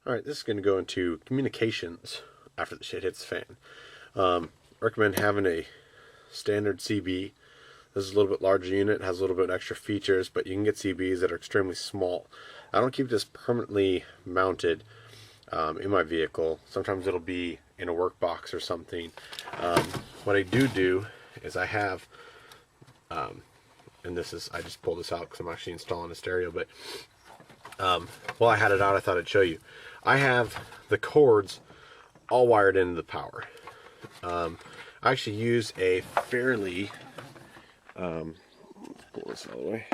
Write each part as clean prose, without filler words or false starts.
Alright, this is going to go into communications after the shit hits the fan. Recommend having a standard CB. This is a little bit larger unit, has a little bit extra features, but you can get CBs that are extremely small. I don't keep this permanently mounted in my vehicle. Sometimes it'll be in a work box or something. What I do is I have, and this is, I just pulled this out because I'm actually installing a stereo, but while I had it out, I thought I'd show you. I have the cords all wired into the power. I actually use a fairly, pull this all the way,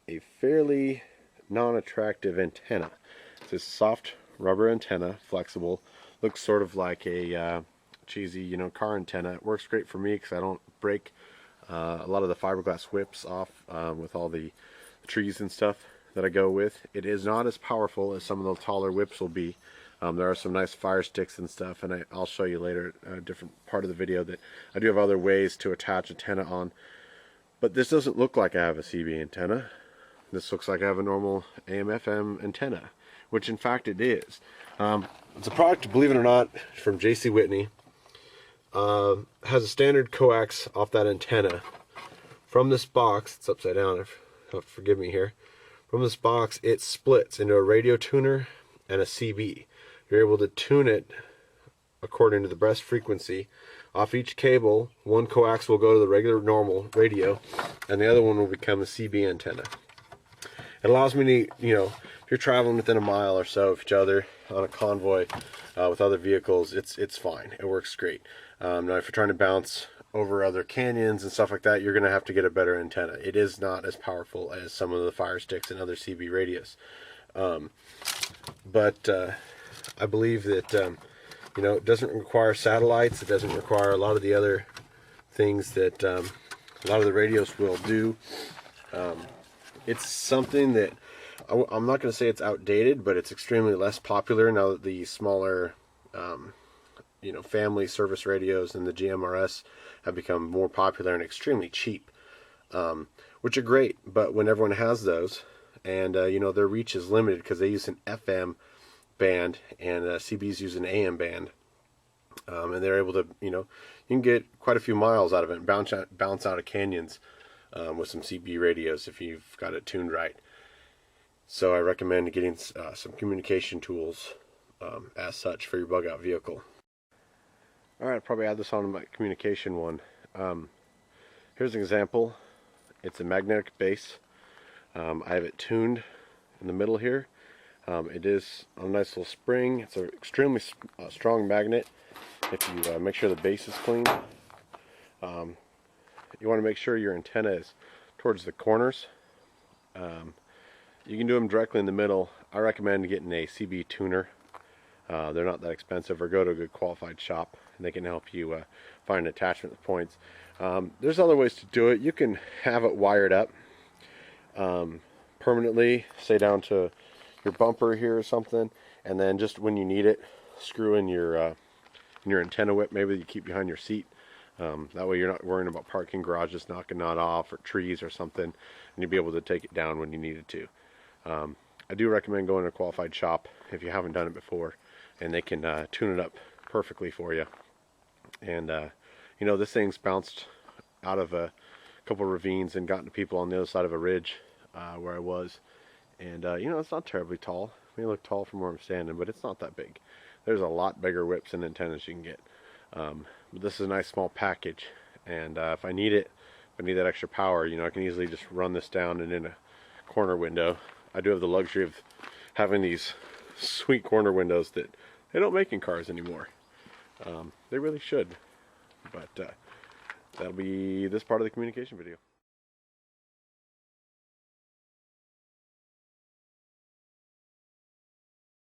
a fairly non-attractive antenna. It's a soft rubber antenna, flexible, looks sort of like a cheesy, car antenna. It works great for me because I don't break a lot of the fiberglass whips off with all the trees and stuff that I go with. It is not as powerful as some of the taller whips will be. There are some nice fire sticks and stuff, and I'll show you later a different part of the video that I do have other ways to attach antenna on. But this doesn't look like I have a CB antenna. This looks like I have a normal AM/FM antenna, which in fact it is. It's a product, believe it or not, from J.C. Whitney. Has a standard coax off that antenna. From this box, it's upside down, you'll have to forgive me here. From this box, it splits into a radio tuner and a CB. You're able to tune it according to the best frequency. Off each cable, one coax will go to the regular normal radio, and the other one will become a CB antenna. It allows me to, if you're traveling within a mile or so of each other on a convoy with other vehicles, it's fine. It works great. Now, if you're trying to bounce over other canyons and stuff like that, you're going to have to get a better antenna. It is not as powerful as some of the fire sticks and other CB radios. But I believe that, it doesn't require satellites. It doesn't require a lot of the other things that a lot of the radios will do. It's something that, I'm not going to say it's outdated, but it's extremely less popular now that the smaller family service radios and the GMRS have become more popular and extremely cheap, which are great. But when everyone has those, and their reach is limited because they use an FM band and CBs use an AM band, and they're able to, you can get quite a few miles out of it and bounce out of canyons with some CB radios if you've got it tuned right. So I recommend getting some communication tools as such for your bug out vehicle. Alright, I'll probably add this on to my communication one. Here's an example. It's a magnetic base. I have it tuned in the middle here. It is on a nice little spring. It's an extremely strong magnet. If you make sure the base is clean. You want to make sure your antenna is towards the corners. You can do them directly in the middle. I recommend getting a CB tuner. They're not that expensive, or go to a good qualified shop and they can help you find attachment points. There's other ways to do it. You can have it wired up permanently, say down to your bumper here or something, and then just when you need it, screw in your antenna whip, maybe you keep behind your seat. That way you're not worrying about parking garages knocking that off, or trees or something, and you'll be able to take it down when you need it to. I do recommend going to a qualified shop if you haven't done it before, and they can tune it up perfectly for you. And this thing's bounced out of a couple ravines and gotten to people on the other side of a ridge where I was. And it's not terribly tall. It may look tall from where I'm standing, but it's not that big. There's a lot bigger whips and antennas you can get. But this is a nice small package, and if I need it, if I need that extra power, I can easily just run this down and in a corner window. I do have the luxury of having these sweet corner windows that they don't make in cars anymore. They really should. But that'll be this part of the communication video.